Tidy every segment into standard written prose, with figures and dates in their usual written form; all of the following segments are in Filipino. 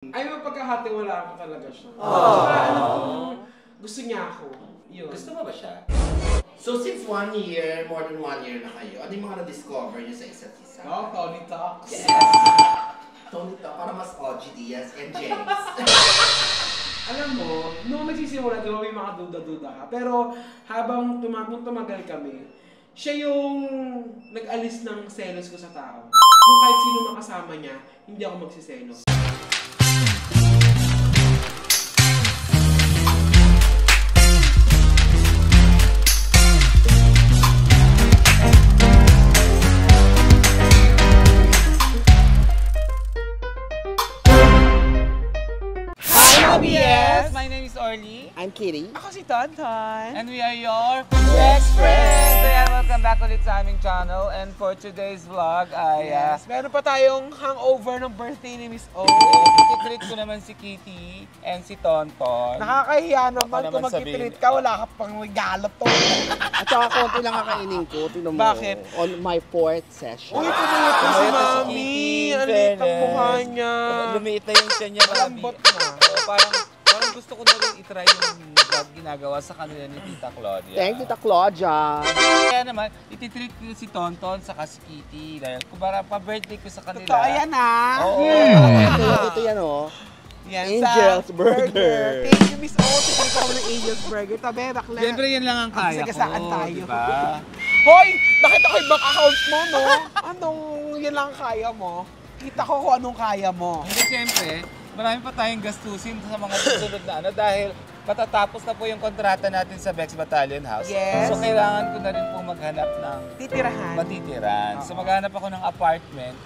Ay, mapagkakatiwalaan ko talaga siya. Saka alam kong gusto niya ako. Yun. Gusto mo ba siya? So since 1 year, more than 1 year na kayo, ano yung mga na-discover niyo sa isa't isa? Oh, Tony Talks. Yes! Tony Talks, para mas OG Diaz and James. Alam mo, nung nagsisimula, di ba may mga duda-duda ka. Pero habang tumagal kami, siya yung nag-alis ng selos ko sa tao. Yung kahit sino makasama niya, hindi ako magsiselos. Yes, my name is Orly. I'm Kitty. Ako si Tonton. And we are your best friends! Kaya welcome back ulit sa aming channel. And for today's vlog ay... Yes, meron pa tayong hangover ng birthday ni Miss O. Ititreat ko naman si Kitty and si Tonton. Nakakahiya naman Baka kung naman mag-treat ka, wala ka pang regalo to. At saka konti lang kakainin ko. Tingnan mo. Bakit? On my 4th session. Uy, tumulit na si Mami. Ang liit ang mukha niya. Lumiit na yung siya niya. Malambot na. Parang gusto ko na rin itry yung vlog ginagawa sa kanila ni Tita Claudia. Thank you, Tita Claudia. Kaya naman, ititreat ko si Tonton sa si Kitty dahil kumbaga pa-birthday ko sa kanila. Totoo yan ah. Oo. Ito yan oh. Yan Angel's sa Burger. Thank you, Miss O. Tignan ko ng Angel's Burger. Tabi, bakla. Siyempre yan lang ang kaya ko. Sagasaan tayo. Diba? Hoy! Nakita ko yung bank account mo, no? Anong yan lang kaya mo? Kita ko kung anong kaya mo. Hindi, siyempre, marami pa tayong gastusin sa mga susunod na ano dahil patatapos na po yung kontrata natin sa Bex Battalion House. Yes. So kailangan ko na rin po maghanap ng Titirahan. matitiran. So maghanap ako ng apartment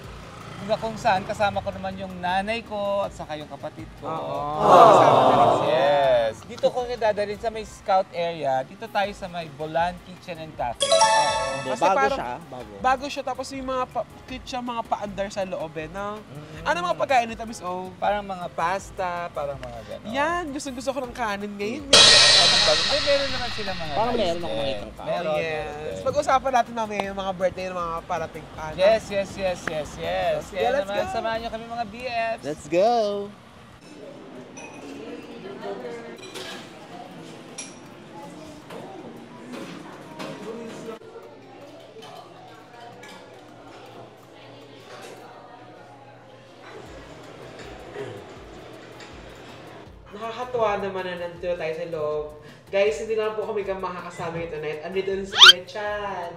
kung saan kasama ko naman yung nanay ko at saka yung kapatid ko. Kasama na rin siya. Yes. Dito ko dadalhin sa may scout area. Dito tayo sa may Bolan Kitchen and Cafe. Kasi Bago parang- siya. Bago siya, tapos yung mga cute siya, mga paandar sa loob eh, no? Ano mga pagkain nito, Miss O? Parang mga pasta, parang mga gano'n. Yan, gusto ko ng kanin ngayon. Meron naman sila mga Parang rice meron ako din. makitang tao. Meron. Yes. Pag-usapan natin namin yung mga birthday ng mga parating pa. Yes. Kaya let's naman, go. samahan nyo kami mga BFs. Let's go. Nakakatuwa naman na nandito tayo sa loob. Guys, hindi lang po kami makakasama yung tonight. Andito si Kuya Chad.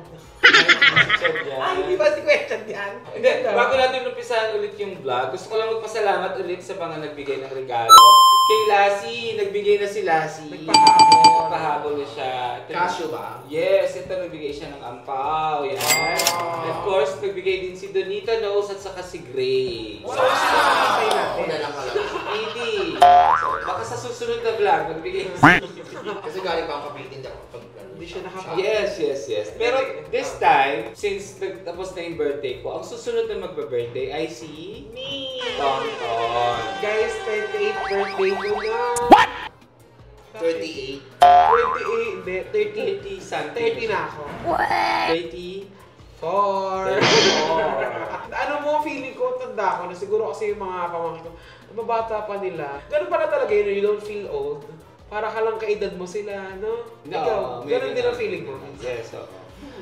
Ay, hindi ba si Kuya Chad yan? Hindi, bago natin umpisahan ulit yung vlog, gusto ko lang magpasalamat ulit sa mga nagbigay ng regalo. Kay Lassie, nagbigay na si Lassie. Nagpahabol na siya. Casio ba? Yes, ito nagbigay siya ng ampaw. Yan. And of course, nagbigay din si Donita Nose at saka si Gray. So, sino nakakay natin? Ako na lang ka lang. Kitty. Baka sa susunod na vlog, magbigay Kasi galing pa ang kapitin ako pag Hindi siya nakakay. Yes. Pero this time, since tapos na yung birthday ko, ang susunod na magbe-birthday ay si Tonton. Guys, 28th birthday ko na. 38. 28, hindi. 30 something. 30 na ako. 34. 4. Ano mo, feeling ko, tanda ko na siguro kasi yung mga pamangkin ko, mababata pa nila. Ganun pala talaga yun, you don't feel old. Para ka lang kaedad mo sila, no? Ikaw, ganun din ang feeling mo. Yes, oo.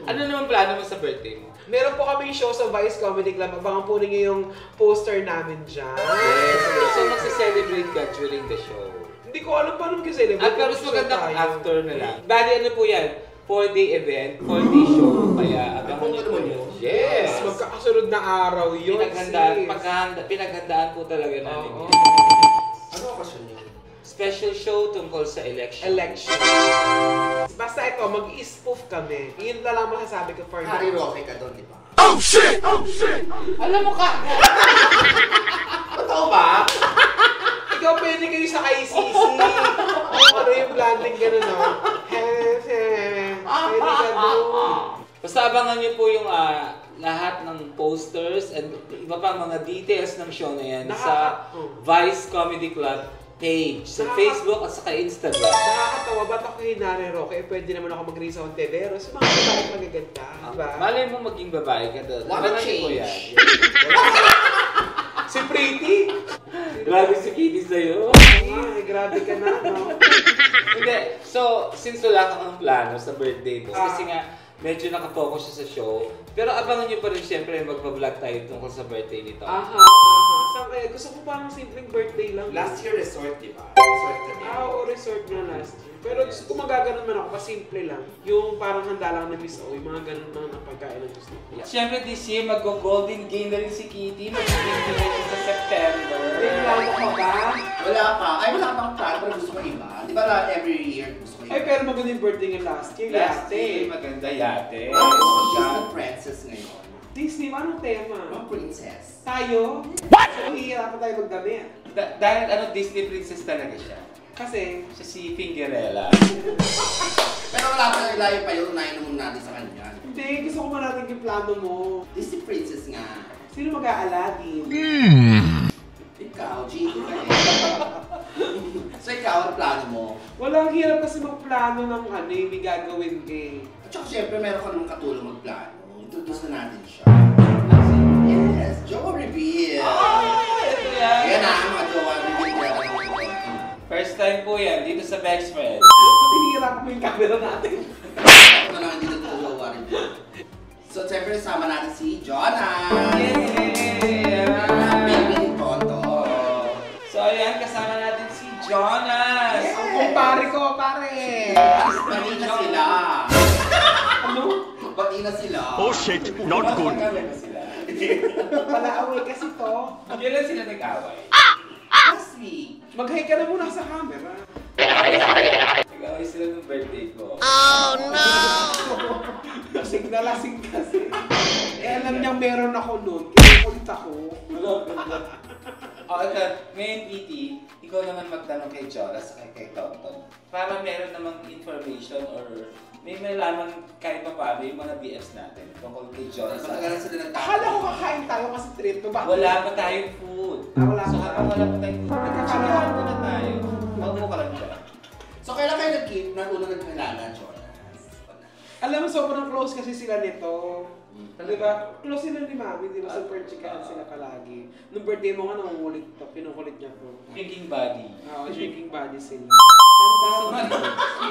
Ano naman plano mo sa birthday mo? Meron po kami show sa Vice Comedy Club. Abangan po ninyo yung poster namin dyan. Yes. So magsa-celebrate ka during the show. Hindi ko alam paano mag-celebrate. At pero mas maganda kung after na lang. Bali ano po yan? 4-day event, 4-day show. Kaya abangan niyo po yun. Yes! Magkakasunod na araw yun. Pinaghandaan po talaga namin yun. Ano okasyon niyo? Special show tungkol sa election. Basta ito, mag-i-spoof kami. Yun na lang masasabi ko for Harry now. Roque ka doon, di ba? Alam mo ka! Totoo ba? Ikaw pwede kayo sa ICC. Ano yung blanding gano'n, no? Pwede ka doon. Basta abangan niyo po yung lahat ng posters and iba pang mga details ng show na yan sa Vice Comedy Club page, sa Facebook at saka Instagram. Nakakatawa, ba't ako hinari Roque? Pwede naman ako mag-Risa Ontiveros. Yung mga babae magaganda, diba? Malay mo maging babae ka doon. Wanna Abangan niyo po yan. change. Si Pretty! Grabe si Kitty sa'yo. Grabe ka na, no? Hindi. So, since wala kang plano sa birthday mo, kasi nga, medyo nakafocus siya sa show. Pero abangan niyo pa rin siyempre magpa-vlog tayo tungkol sa birthday nito. Aha. Saan kaya? Gusto ko parang simpleng birthday lang. Last year resort, di ba? Resort ka din. Oo, resort na last year. Pero gusto ko magaganon man ako, simple lang. Yung parang handa lang na Miss O, yung mga ganun mga na pagkain ng gusto ko. Siyempre this year, mag-golden game na rin si Kitty. Mag-golden game sa September. May plano ka ba? Wala pa. Ay, wala pang plano, pero gusto ko iba. Di ba every year gusto ko iba? Ay, pero maganda yung birthday niya last year. Last Yate. year, maganda yate. Ay, gusto ko Disney princess ngayon. Disney, anong tema? Mga princess. Tayo? What? So, hihirapan tayo magdamit. Dahil Disney princess talaga siya. Kasi, Siya si Fingerella. Pero wala pa nang layo pa yun, unahin muna natin sa kanya. hindi, gusto ko marating yung plano mo. Disney princess nga. Sino mag-aaladin? Ikaw, Gino ka eh. So ikaw, ano plano mo? Walang hirap kasi magplano ng ano, yung may gagawin eh. At saka syempre, meron ka namang katulong magplano. Introduce na natin siya. Yes, Jowa Reveal. Ito yan. Yan na, mga Jowa Reveal. First time po yan, dito sa Best Friend. Pati hirap mo yung camera natin. Ako na lang hindi na ito Jowa Reveal. So, syempre, sama natin si Jonah. Yay! Baby ni Tonto. So ayan, kasama natin si Jonas. Yes! Ang kumpare ko, pare! Bati na sila. Ano? Bati na sila. Oh shit, not good. Magkakawin na sila. Palaaway kasi to. Kailan sila nag-away? Last week. Mag-hi ka na muna sa camera. Nag-away sila ng birthday ko. Lasing na lasing kasi. Alam niyang meron ako noon. Kinukulit ako. Okay, ngayon Kitty, ikaw naman magtanong kay Jonas at kay Tonton. Para meron namang information or may malaman kahit pa paano yung mga BFs natin tungkol kay Jonas. Matagalan sila ng Akala ko kakain tayo kasi trip to ba? Wala pa tayong food. Wala So pa. habang wala pa tayong food, nagkakalahan ko na tayo. Maupo ka lang dyan. So, kailan kayo nag-keep na unang nagkilala, Jonas? Alam mo, sobrang close kasi sila nito. Di ba? Close sila ni Mami, di ba? Super chikahan sila palagi. Nung birthday mo nga, nangungulit to. Pinukulit niya to. Drinking buddy. Oo, drinking buddy sila. Saan daw?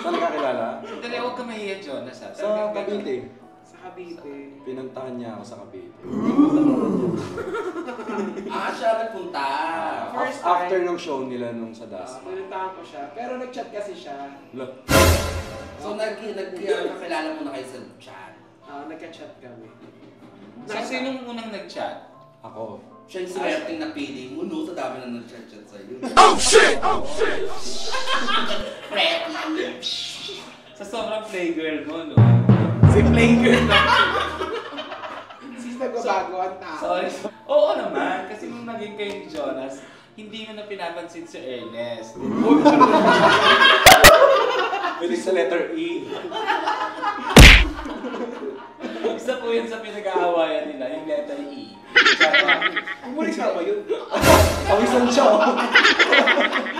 Saan kakilala? Dali, huwag ka mahiya, Jonas ha. Sa Cavite. Sa Cavite. Pinuntahan niya ako sa Cavite. Siya nagpunta. First time. After ng show nila nung sa Das. Pinuntahan ko siya. Pero nag-chat kasi siya. Look, So, nagkakilala muna kayo sa chat. Nagka-chat kami. So, sinong unang nag-chat? ako. Siya yung swerteng napili mo, no? Sa dami na nag-chat-chat sa'yo. Pretty! Sa sobrang playgirl mo, no? Si Playgirl na. Sis nagbabago ang tao. Sorry. Oo naman, kasi nung naging kayo ni Jonas, hindi mo na pinapansin si Ernest. Pwede sa letter E. Isa po yun sa pinag-aawayan nila, yung letter E. Umulis ka ba yun? Pawisan siya.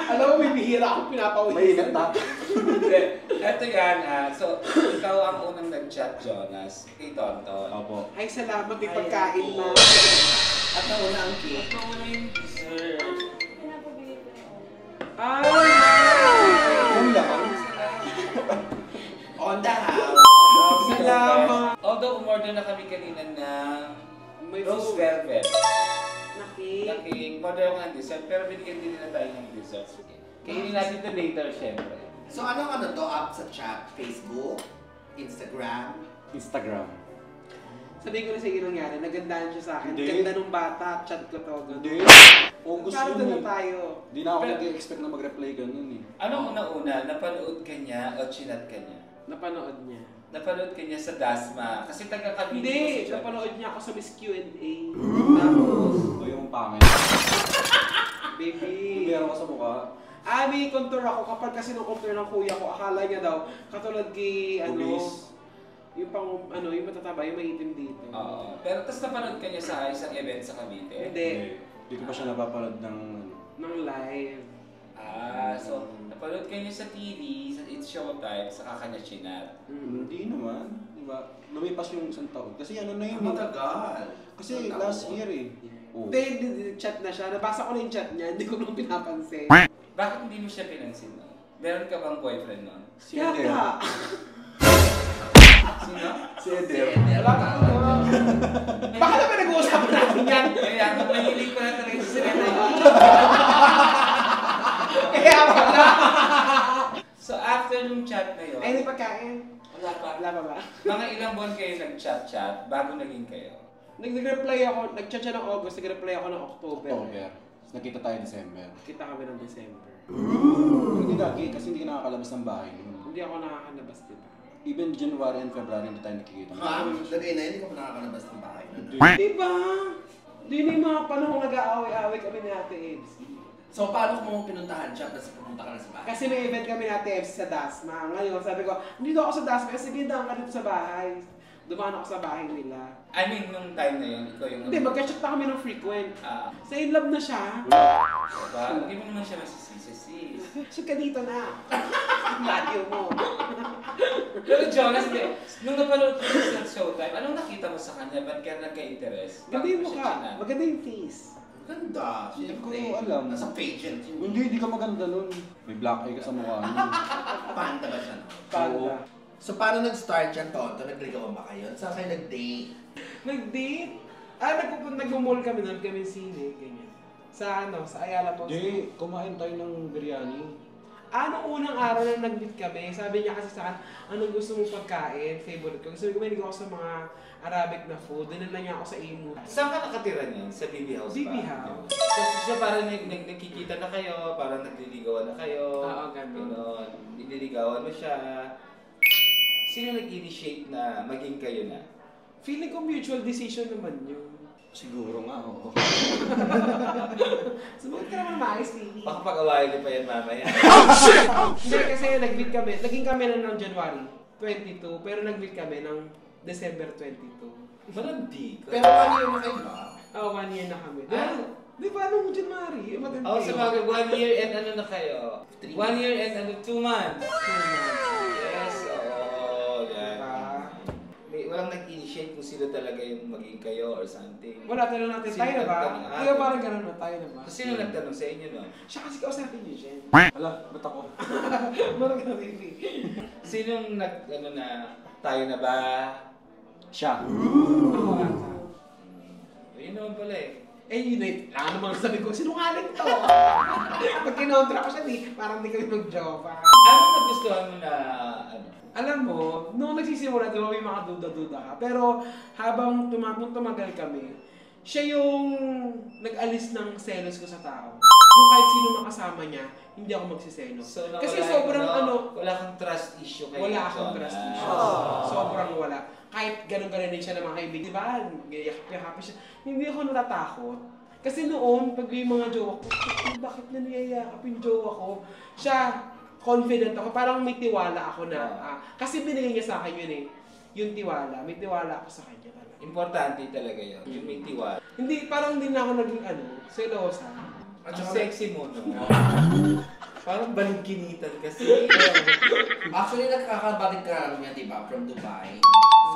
Alam mo, may bihira akong pinapawis. Mainit na. Hindi, eto yan so ikaw ang unang nag-chat, Jonas, kay Tonton. Opo. Ay, salamat. May pagkain na. At nauna ang cake. Ikaw na yung dessert. Ay! Yung lang. On the house. Salamat. Although umorder na kami kanina ng May rose food. velvet. Naki. Laking order ako ng dessert, pero binigyan din nila tayo ng dessert. Kainin natin ito later, syempre. So, ano to up sa chat? Facebook? Instagram? Instagram. Sabihin ko na sa iyo nangyari, nagandahan siya sa akin. Hindi. Ganda nung bata, chat ko to. Hindi. August Parang yun na eh. tayo. Hindi na ako nag-expect na mag-reply ganun eh. Ano una-una? Napanood ka niya o chinat ka niya? Napanood niya. Napanood ka niya sa Dasma. Kasi taga-Cavite ko si Hindi, John. napanood niya ako sa Miss Q&A. Tapos, ito yung pangit. Baby. Meron ka sa mukha. May contour ako. Kapag kasi nung contour ng kuya ko, akala niya daw, katulad kay, Obese. yung pang, yung matataba, yung maitim dito. Oo. Pero tapos napanood ka niya sa isang event sa Cavite? Hindi. Hindi ko pa siya napapanood ng Nang live. So napanood ka niya sa TV, sa It's Showtime, saka kanya chinat. Hindi naman. Diba? Lumipas yung isang taon. Kasi ano na yun Ang eh. matagal. Kasi last year eh. Oo. Hindi, chat na siya. Nabasa ko na yung chat niya, hindi ko nung pinapansin. Bakit hindi mo siya pinansin no? Meron ka bang boyfriend nun? Si Eder. Yata. Sino? Si Eder. Wala ka ko. Bakit na pinag-uusapan natin yan? Kaya mahilig ko na talaga sa sirena yun. Kaya wala. So after nung chat na yun, Ay, hindi pagkain. wala pa. Wala pa ba? Mga ilang buwan kayo nag-chat-chat bago naging kayo? Nag-reply ako, nag-chat siya ng August, nag-reply ako ng October. October. Nakita tayo December. Kita kami ng December. Pero hindi lagi kasi hindi ka nakakalabas ng bahay nun. Hindi ako nakakalabas, diba? Even January and February hindi tayo nakikita. Ha? Lagay na, hindi ka pa nakakalabas ng bahay. Diba? Hindi na yung mga panahon nag-aaway-aaway kami ni Ate Ebs. So, paano kung mo pinuntahan siya, tapos pumunta ka na sa bahay? Kasi may event kami ni Ate Ebs sa Dasma. Ngayon, sabi ko, dito ako sa Dasma, sige daan ka dito sa bahay. Dumaan ako sa bahay nila. I mean, nung time na yun, ikaw yung... Hindi, magka-chat na kami ng frequent. Sa in love na siya. Diba? Hindi mo naman siya masisisi. Shoot ka dito na. Layo mo. Pero Jonas, nung napanood ko sa Showtime, anong nakita mo sa kanya? Ba't ka nagka-interest? Maganda yung mukha. Maganda yung face. Ganda. Hindi ko Siyempre. alam. Nasa pageant yun. Hindi ka maganda nun. May black eye ka sa mukha nun. Panda ba siya? No? Panda. So, paano nag-start yan, Tonto? Nagligawan ba kayo? Saan kayo nag-date? Nag-date? Nag-mall kami nun, kami sine, ganyan. Sa Ayala po. Jay, kumain tayo ng biryani. Unang araw na nag-meet kami, sabi niya kasi sa akin, anong gusto mong pagkain, favorite ko. Sabi ko, mahilig ako sa mga Arabic na food. Dinala niya ako sa Imu. Saan ka nakatira niyan? Sa BB House ba? BB House. So, siya parang nagkikita na kayo, parang nagliligawan na kayo. Oo, ganun. Ganon. Nililigawan mo siya. Sino nag-initiate na maging kayo na? Feeling ko mutual decision naman yun. Siguro nga, oo. Sumagot ka naman maayos, baby. Baka pag-awayan niyo pa yan mamaya. Hindi, kasi nag-meet kami. Naging kami na ng January 22, pero nag-meet kami ng December 22. Malandi ka. Pero ano yun na kayo ba? Oo, 1 year na kami. Ah. Di ba nung January? Matindi Oh, sa yun. mga 1 year and ano na kayo? 3 1 year and 2 months. 2 months. Yes, oo. Yan. Diba? Walang nag-initiate kung sino talaga yung maging kayo or something. Wala, tanong natin. Sino Tayo na ba? nagtanong? Kaya parang gano'n na, tayo na ba? Sino nagtanong sa inyo, no? Siya kasi kausapin niyo, Jen. Hala, ba't ako? Parang gano'n, baby. Sinong na, tayo na ba? Siya. Ako ata. Yun naman pala eh. Eh, yun eh. Lang naman sabi ko, sinungaling to. Pag kinontra ko siya, parang di kami mag-jowa. Anong nagustuhan mo na, ano? Alam mo, nung nagsisimula, di ba may mga duda-duda ka. Pero habang tumagal kami, siya yung nag-alis ng selos ko sa tao. Yung kahit sino makasama niya, hindi ako magsiselos. So, Kasi nawala sobrang yung, wala kang trust issue kay wala akong Jonas. trust issues. Sobrang wala. Kahit ganun-ganun din siya ng mga kaibigan. Diba? Yakap-yakap siya. Hindi ako natatakot. Kasi noon, pag yung mga jowa ko, bakit na niyayakap yung jowa ko? Siya, confident ako. Parang may tiwala ako na. Kasi binigay niya sa akin yun eh. Yung tiwala. May tiwala ako sa kanya talaga. Importante talaga yun. Yung may tiwala. Hindi, parang hindi na ako naging selosa. Ang sexy mo, no? Parang balingkinitan kasi. Actually, nakakabalik ka niya, di ba? From Dubai.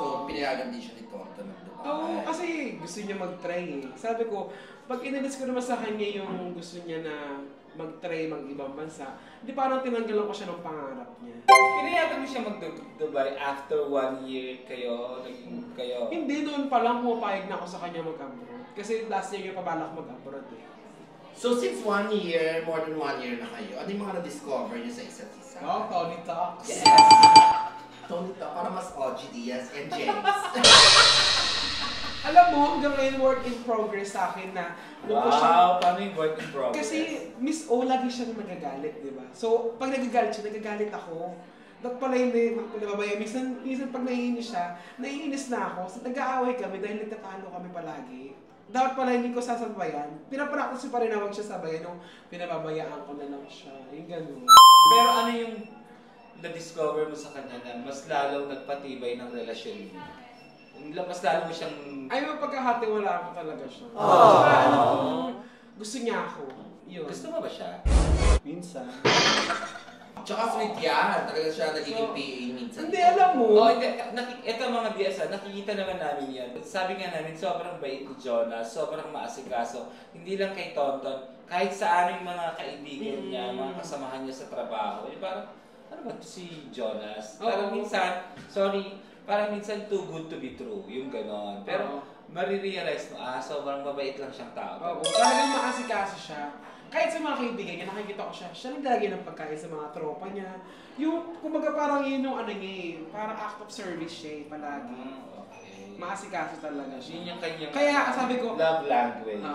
So, pinayagan din siya ni Tonto ng Dubai. Oo, kasi gusto niya mag-try eh. Sabi ko, pag inalis ko naman sa kanya yung gusto niya na mag-try mag-ibang bansa, di parang tinanggalan ko siya ng pangarap niya. Pinayagan mo siya mag-Dubai after 1 year kayo, naging kayo. Hindi, noon pa lang pumapayag na ako sa kanya mag-abroad. Kasi last year yung pabalak mag-abroad eh. So, since 1 year, more than 1 year na kayo, ano yung mga na-discover niyo sa isa't isa? Oh, Tony Talks. Yes! Tony Talk, para mas OG Diaz and James. Alam mo, hanggang ngayon work in progress sa akin na nung ko siya. Wow, paano yung work in progress? Kasi Miss O, lagi siyang nagagalit, di ba? So, pag nagagalit siya, nagagalit ako. Dapat pala hindi, nababaya. Minsan pag naiinis siya, naiinis na ako. So, nag-aaway kami dahil nagtatalo kami palagi. Dapat pala hindi ko sasabayan. Pinapractice ko pa rin na huwag siya sabayan nung pinababayaan ko na lang siya. Yung ganun. Pero ano yung na-discover mo sa kanya na mas lalong nagpatibay ng relasyon mo? Mas lalo mo siyang... Ay, mapagkakatiwalaan ko talaga siya. Saka, gusto niya ako. Yun. Gusto mo ba siya? Minsan. Tsaka sweet yan. Talaga siya nagiging PA minsan. Hindi, alam mo. Oo, hindi. Ito mga DSA, nakikita naman namin yan. Sabi nga namin, sobrang bait ni Jonas, sobrang maasikaso. Hindi lang kay Tonton, kahit sa aming mga kaibigan niya, mga kasamahan niya sa trabaho. Parang, ano ba si Jonas? Parang minsan, parang minsan too good to be true, yung ganon. Pero, marirealize mo, sobrang mabait lang siyang tao. Oo, talagang maasikaso siya. Kahit sa mga kaibigan niya, nakikita ko siya naglalagay ng pagkain sa mga tropa niya. Yung, kumbaga parang yun yung ano niya parang act of service siya palagi. Okay. Maasikaso talaga siya. Yun yung kanyang Kaya sabi ko, love language.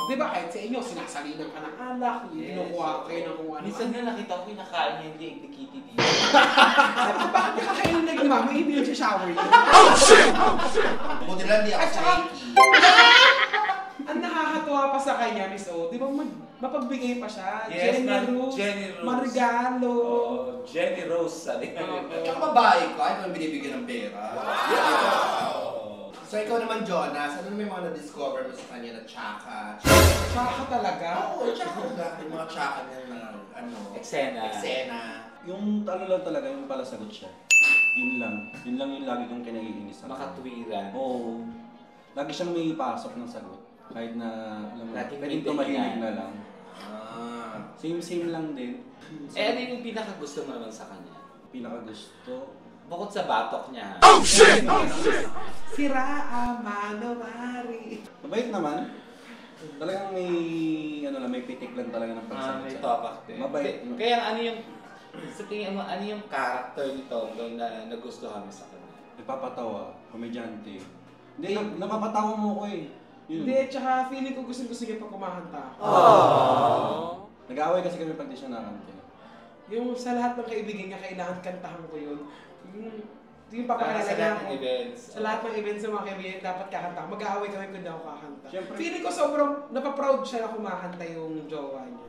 di ba kahit sa inyo, sinasalinan ka ng alak, kinukuha kayo ng kung ano. Minsan nga nakita ko kinakain niya yung liig ni Kitty dito. Bakit ka kayo ng leg ni mama? Hindi yun siya shower yun. Buti lang di ako At saka, shaky. ang nakakatuwa pa sa kanya, Miss O, di ba mapagbigay pa siya? Yes, generous, Jenny Rose. marigalo. Jenny Rose, sabi nga. At saka babae ka, ikaw ang binibigyan ng pera. So ikaw naman, Jonas, ano naman yung mga na-discover mo sa kanya na tsaka? Tsaka talaga? Oo, tsaka talaga. Yung mga tsaka niya na, Eksena. Yung ano lang talaga, yung pala sagot siya. Yun lang yung lagi kong kinaiinis. Makatwiran. Oo. Lagi siyang may pasok ng sagot. Kahit na, alam mo, Laging pwedeng may tumahilig dahilan. na lang. Same lang din. Ano yung pinaka-gusto mo naman sa kanya? Pinakagusto. Bukod sa batok niya. Sira Manawari. Mabait naman. Talagang may pitik lang talaga ng pagsagot. May topak din. Mabait. Kaya ano yung, sa tingin mo, ano yung character ni Tonton na nagustuhan mo sa kanya? Nagpapatawa, komedyante. Hindi, napapatawa mo ko eh. Yun. Hindi, tsaka feeling ko gusto niya pag kumakanta ako. Nag-aaway kasi kami pag di siya nakanta. Yung sa lahat ng kaibigan niya, kailangan kantahan ko yun. Yung Sa papakilala lahat ko. ng events. Sa lahat ng events sa mga kaibigan, dapat kakanta ako. Mag-aaway kami kung hindi ako kakanta. Siyempre. Feeling ko sobrang napaproud siya na kumakanta yung jowa niya.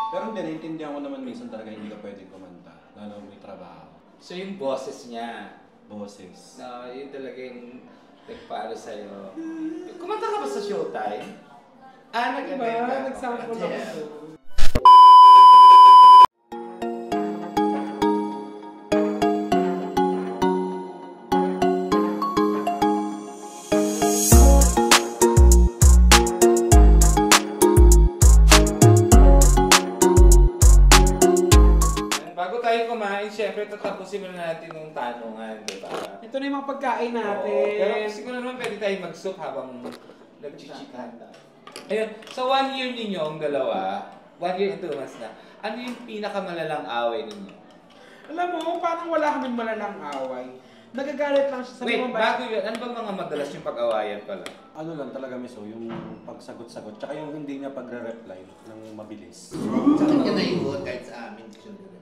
Pero hindi, naintindihan ko naman minsan talaga hindi ka pwedeng kumanta. Lalo may trabaho. So yung boses niya, Boses. yun talaga yung nagpaano sa'yo. Kumanta ka ba sa Showtime? Diba? Nag-event ka. Nag-sample ako Yeah. doon. Bago tayo kumain, syempre tatapusin muna natin yung tanungan, di ba? Ito na yung mga pagkain natin. Oo, pero siguro naman pwede tayo mag-soup habang nag-chichikahan na. Ayun, so 1 year ninyo ang dalawa, 1 year and 2 months na, ano yung pinakamalalang away ninyo? Alam mo, parang wala kaming malalang away. Nagagalit lang siya sa Wait, mga bago yun, ano bang mga madalas yung pag-awayan pala? Ano lang talaga miso, yung pagsagot-sagot, tsaka yung hindi niya pagre-reply ng mabilis. Sa kanya na yun, kahit sa amin, hindi siya nire-reply.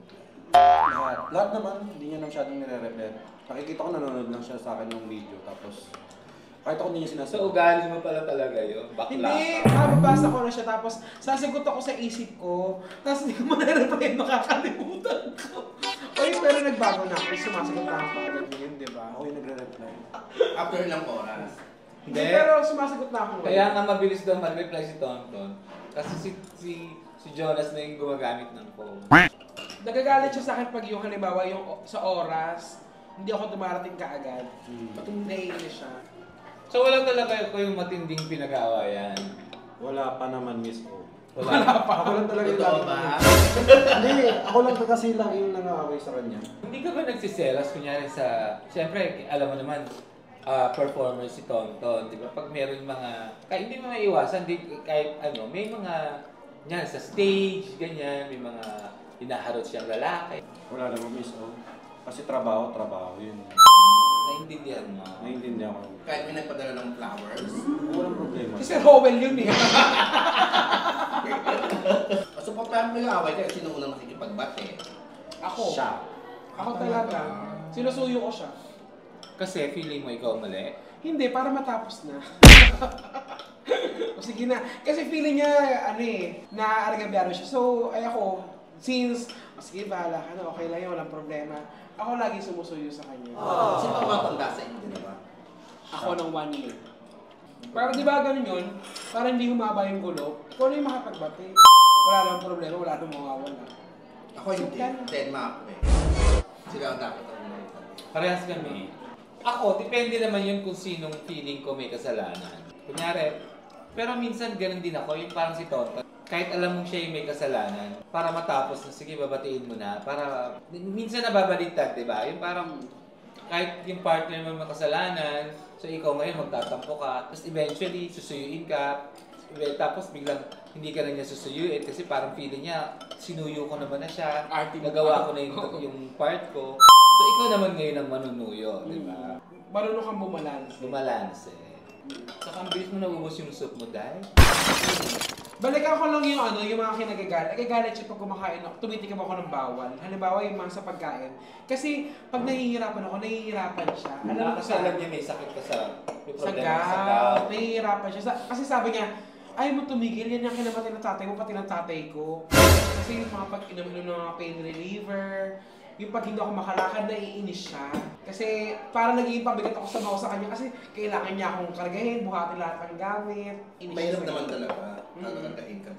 Lahat naman, hindi niya masyadong nire-reply. Nakikita ko nanonood lang siya sa akin ng video, tapos kahit ako hindi niya So sinasagot. ugali mo pala talaga yun? Bakla Hindi, ka? mababasa ko na siya tapos sasagot ako sa isip ko tapos hindi ko manareply, makakalimutan ko. Oy, pero nagbago na ako, sumasagot na ako agad ngayon, di ba? Ako yung nagre-reply. After ilang oras. Hindi, pero sumasagot na ako ngayon. Kaya nga mabilis daw mag-reply si Tonton. Kasi si Jonas na yung gumagamit ng phone. Nagagalit siya sa akin pag yung halimbawa yung sa oras, hindi ako dumarating kaagad. Pag naiinis siya. So wala talaga ko yung matinding pinag-aawayan. Wala pa naman miss ko. Wala pa. Ako lang talaga yung Totoo lagi- ba? Hindi, ako lang kasi lang yung nangaaway sa kanya. Hindi ka ba nagsiselas kunyari sa... Siyempre, alam mo naman, performer si Tonton, di ba? Pag meron mga... Kahit hindi mo maiwasan, kahit ano, may mga... Yan, sa stage, ganyan, may mga hinaharot siyang lalaki. Wala naman miss ko. Kasi trabaho yun. Naintindihan mo. Naiintindihan ko. Kahit may nagpadala ng flowers. Walang problema. Si Sir Howell yun eh. Supportahan mo yung away kayo, sino unang nakikipagbate? Ako. Siya. Ako talaga. Sinusuyo ko siya. Kasi feeling mo ikaw mali. Hindi, para matapos na. O sige na. Kasi feeling niya, na-argabyado siya. So, ay ako, since, sige, bahala ka na, okay lang yun, walang problema. Ako lagi sumusuyo sa kanya. Sino ang matanda sa inyo, di ba? Ako ng 1 year. Pero di ba ganun yun? Para hindi humaba yung gulo, kung ano yung makapagbati. Wala lang problema, wala nang mawawala. Ako hindi. Tenma ako eh. Sila ang dapat ang mga. Parehas kami. Ako, depende naman yun kung sinong feeling ko may kasalanan. Kunyari, pero minsan ganun din ako, yung parang si Tonton. Kahit alam mong siya yung may kasalanan, para matapos na, sige, babatiin mo na. Para, minsan nababaliktad, di ba? Yung parang, kahit yung partner mo may kasalanan, so ikaw ngayon magtatampo ka, tapos eventually, susuyuin ka, tapos biglang hindi ka na niya susuyuin kasi parang feeling niya, sinuyo ko naman na siya, nagawa ko na yung part ko. So ikaw naman ngayon ang manunuyo, di ba? Marunong kang bumalanse. Bumalanse. Saka ang bilis mo naubos yung soup mo dahil. Balikan ko lang yung yung mga kinagagalit. Nagagalit siya pag kumakain ako, tumitikam ako ng bawal. Halimbawa yung mga sa pagkain. Kasi pag nahihirapan ako, nahihirapan siya. Alam ko Kasi alam niya may sakit ka may sa problema sa gout. gout. Nahihirapan siya. Kasi sabi niya, ayaw mo tumigil, yan yung kinamatay ng tatay mo, pati ng tatay ko. Kasi yung mga pag-inom-inom ng mga pain reliever, yung pag hindi ako makalakad, naiinis siya. Kasi parang nagiging pabigat ako sa bawa sa kanya kasi kailangan niya akong kargahin, buhatin lahat ng gamit. Mahirap naman talaga. Kakantahin ka.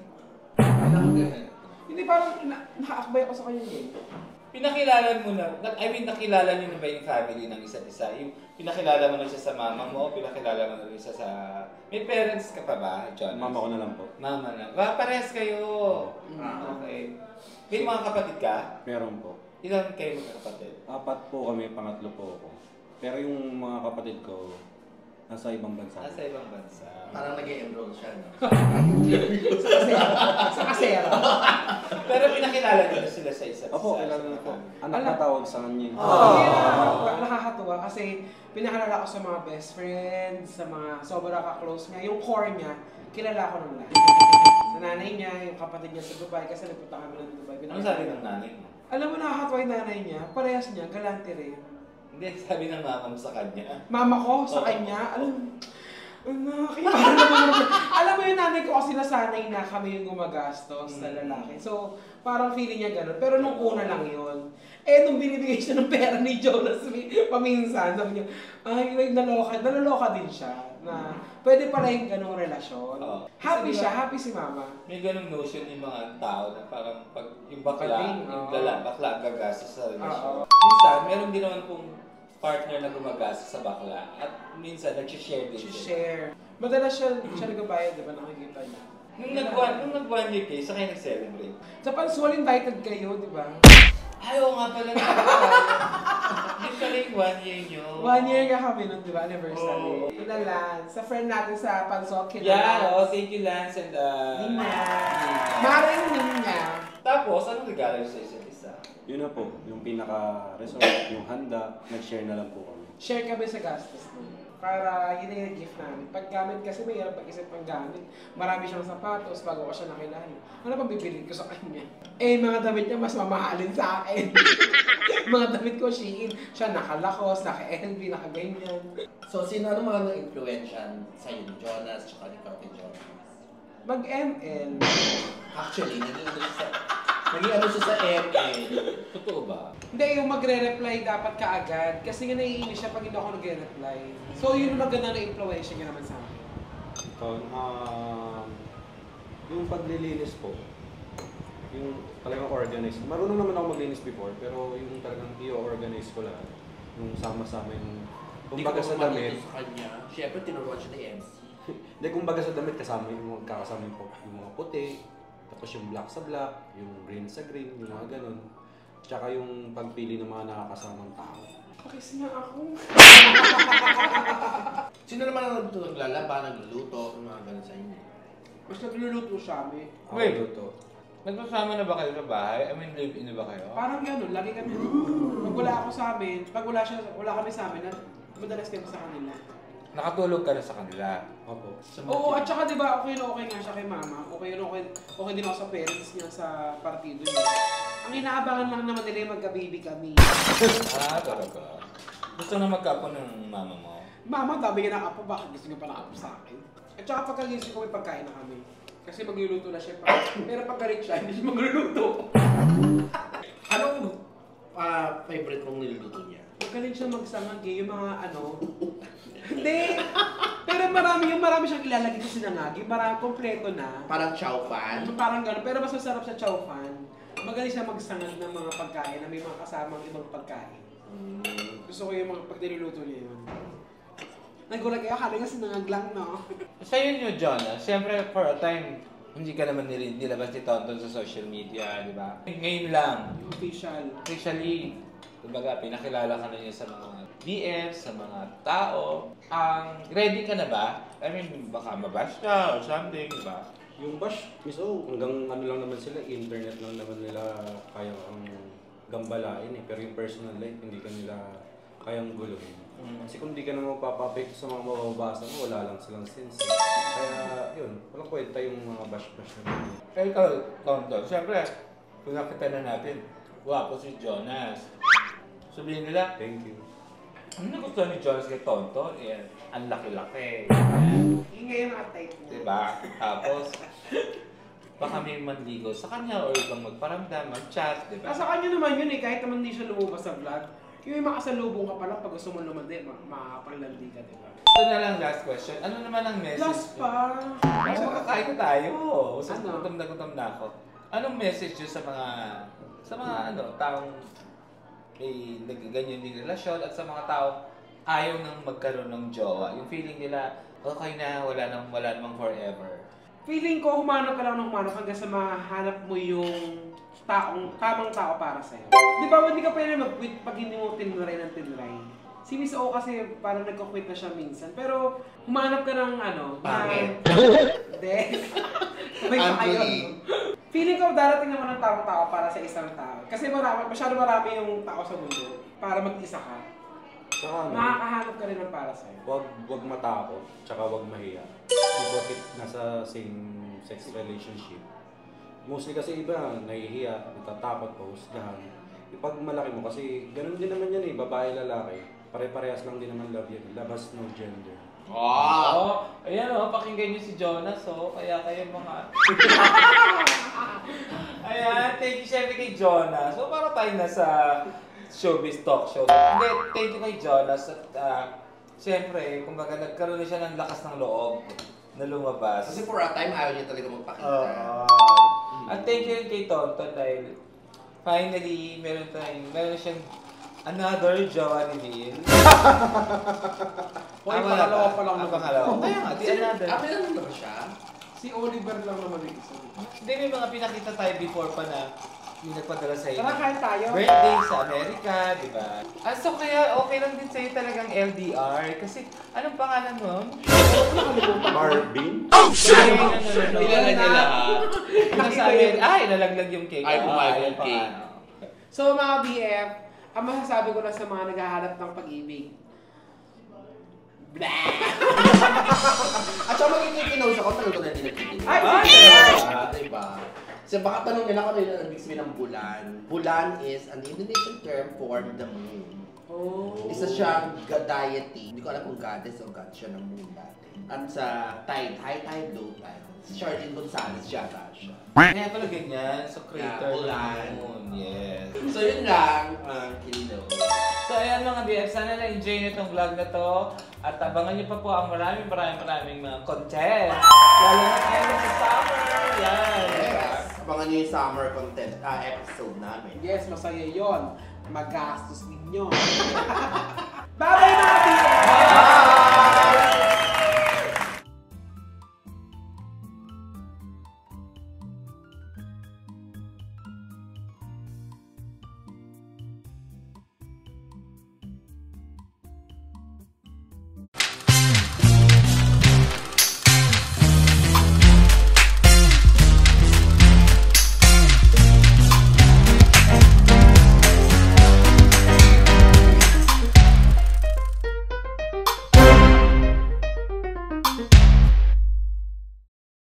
Hindi, parang nakaakbay ako sa kanya eh. Pinakilala mo na, nakilala niyo na ba yung family ng isa't isa? Yung pinakilala mo na siya sa mama mo, pinakilala mo na siya sa... May parents ka pa ba, John? Mama ko na lang po. Mama na. Parehas kayo. Okay. May mga kapatid ka? Meron po. Ilan kayo magkakapatid? 4 po kami, pangatlo po ako. Pero yung mga kapatid ko, nasa ibang bansa. Sa ibang bansa. Parang nag-e-enroll siya, no? Sa kasera. Pero pinakilala niyo na sila sa isa't isa. Opo, kilala na po. Anak na tawag sa kanya. Nakakatuwa kasi pinakalala ko sa mga best friends, sa mga sobra ka-close niya. Yung core niya, kilala ko ng lahat. Sa nanay niya, yung kapatid niya sa Dubai, kasi nagpunta kami ng Dubai. Ano sabi ng nanay mo? Alam mo, nakakatuwa yung nanay niya, parehas niya, galante rin. Hindi, sabi ng mama mo sa kanya. Mama ko, sa kanya, alam mo yung nanay ko kasi nasanay na kami yung gumagastos sa lalaki. So, parang feeling niya gano'n. Pero nung una lang yun. Nung binibigay siya ng pera ni Jonas paminsan, sabi niya, ay, naloloka din siya. Na pwede pala yung gano'ng relasyon. Happy siya, happy si mama. May ganong notion yung mga tao na parang pag yung bakla, bakla ang gagastos sa relasyon. Minsan, meron din naman pong partner na gumagastos sa bakla at minsan nag-share din Share. Madalas siya nagbabayad, di ba? Nakikita niya. Nung nag-1 year kayo, saan kayo nag-celebrate? Sa Pansual, invited kayo, di ba? Ayaw nga pala na. Hindi pala yung 1 year nyo. 1 year nga kami nun, di ba? Anniversary. Kina Lance, sa friend natin sa Pansual, kina Yeah, thank you Lance and Nina. Maring Nina. Tapos, anong regalo sa isa't isa? Yun na po, yung pinaka-resort, yung handa, nag-share na lang po kami. Share kami sa gastos nun. Para yun yung gift namin. Paggamit kasi mahirap pag-isip pang gamit. Marami siyang sapatos bago ko siya nakilala. Ano pang bibilin ko sa kanya? Mga damit niya mas mamahalin sa akin. Mga damit ko, Shein. Siya nakalakos, naka-LV, naka-ganyan. So, sino ano mga nang-influensyan sa'yo ni Jonas tsaka ni Kate Jonas? Mag-ML. Actually, naging ano siya sa ML. Totoo ba? Hindi, yung magre-reply dapat kaagad. Kasi nga naiinis siya pag hindi ako nagre-reply. So, yun yung maganda na influensya niya naman sa akin. Yung paglilinis po, yung talagang organized. Marunong naman ako maglinis before, pero yung talagang i-organize ko lahat. Yung sama-sama yung... Kumbaga sa damit. Sa kanya. Siyempre, tinuruan siya ni MC. Hindi, kumbaga sa damit kasama yung kakasama yung mga puti, tapos yung black sa black, yung green sa green, yung mga ganun. Tsaka yung pagpili ng mga nakakasamang tao. Pakis na ako. Sino naman ang naglalaba, nagluluto, yung mga ganun sa inyo? Mas nagluluto siya, may. Wait. Luto. Nagsasama na ba kayo sa bahay? I mean, live-in na ba kayo? Parang gano'n, lagi kami. Pag wala ako sa amin, pag wala kami sa amin, madalas kami sa kanila. Nakatulog ka na sa kanila. Opo. Oo, at saka diba, okay nga siya kay mama. Okay din ako sa parents niya sa partido niya. Ang inaabangan lang naman nila yung magka-baby kami. Talaga. Gusto na magkapo ng mama mo? Mama, dami ka ng apo, bakit gusto niyo pa ng apo sa akin? At saka pagkagising ko, may pagkain na kami. Kasi magluluto na siya. Pero pag galit siya, hindi siya magluluto. Anong favorite mong niluluto niya? Magaling siya magsangagi, yung mga Hindi. Pero marami siyang ilalagay sa sinangagi. Marami, kompleto na. Parang chow fan? Parang gano'n. Pero mas masarap sa chow fan. magaling siya magsangag ng mga pagkain na may mga kasamang ibang pagkain. Gusto ko yung mga pag niluluto niya yun. Nagulat kayo, akala nga sinangag lang, no? Sa yun yun, Jonah. Siyempre, for a time, hindi ka naman nilabas ni Tonton sa social media, di ba? Ngayon lang, Official. officially, kumbaga, pinakilala ka na niya sa mga DMs, sa mga tao. Ready ka na ba? I mean, baka mabash ka or something, di ba? Yung bash, miso, hanggang ano lang naman sila, internet lang naman nila kayang ang gambalain eh. Pero yung personal life, hindi ka nila kayang guluhin. Kasi kung di ka naman magpapapekto sa mga mababasa mo, wala lang silang sense. Kaya yun, walang kwenta yung mga bash-bash na ganyan. Kaya ikaw, Tonton, siyempre, kung nakita na natin, wapo si Jonas. Sabihin nila, Thank you. ano nagustuhan ni Jonas kay Tonton? Yan, ang laki-laki. Yung ngayon ang type niya. Diba? Tapos, baka may manligo sa kanya or ibang magparamdam, mag-chat, diba? Sa kanya naman yun eh, kahit naman hindi siya lumabas sa vlog. Yung makasalubong ka pa lang pag gusto mo lumandi, makakapanglandi ka, diba? Ito na lang last question. Ano naman ang message? Last pa! Ay, makakain na tayo. Ano? Gutom na ako. Anong message yun sa mga taong may ganyan din relasyon at sa mga taong ayaw nang magkaroon ng jowa? Yung feeling nila, okay na, wala namang forever. Feeling ko, humanap ka lang ng humanap hanggang sa mahanap mo yung tamang tao para sa'yo. Di ba, hindi ka pwede mag-quit pag hindi mo tinry ng tinry. Si Miss O kasi parang nagko-quit na siya minsan. Pero humanap ka ng Pangit. Hindi. Sabay pa kayo. Feeling ko darating naman ng tamang tao para sa isang tao. Kasi masyado marami yung tao sa mundo para mag-isa ka. Saka ano, Makakahanap ka rin ng para sa'yo. wag matakot, tsaka wag mahiya. Hindi porket nasa same sex relationship. Mostly kasi iba, nahihiya, natatakot, pahusgahan. Pag malaki mo, kasi ganun din naman yan eh, babae, lalaki. Pare-parehas lang din naman love yan, labas no gender. Oh, ayan pakinggan niyo si Jonas kaya kayo mga... Ayan, thank you syempre kay Jonas. So, para tayo nasa showbiz talk show. Hindi, thank you kay Jonas at syempre, kumbaga nagkaroon na siya ng lakas ng loob na lumabas. Kasi for a time, ayaw niya talaga magpakita. At thank you rin kay Tonton dahil finally, meron siyang another jowa ni Neil. Hoy, pangalawa pa lang Ang naman. pangalawa. Kaya nga, di another. Amin lang ba siya? Si Oliver lang naman yung isa. Hindi, may mga pinakita tayo before pa na yung nagpadala sa'yo. Tara, kain tayo. Birthday sa Amerika, di ba? So kaya okay lang din sa'yo talagang LDR. Kasi anong pangalan mo? Marvin? Ilalagay niya lahat. Ilalaglag yung cake. Ay, pumayag yung yung cake. So mga BF, ang masasabi ko lang sa mga naghahanap ng pag-ibig. At saka magkikinaw siya kung talaga na tinagkikinig. Ay, Diba? Kasi baka tanong nila kung ano yung ibig sabihin ng bulan. Bulan is an Indonesian term for the moon. Oh. Isa siyang deity. Hindi ko alam kung goddess o god siya ng moon dati. At sa tide, high tide, low tide. Si Charlene Gonzalez yata siya. Kaya pala ganyan. So creator Bulan. ng moon. Yes. So yun lang, Kilino. So ayan mga BF, sana na-enjoy nyo itong vlog na to. At abangan nyo pa po ang maraming mga content. Lalo na tayo sa summer. Yan. Yes. Abangan nyo yung summer content episode namin. Yes, masaya yon. Magastos ninyo. Bye-bye mga BF!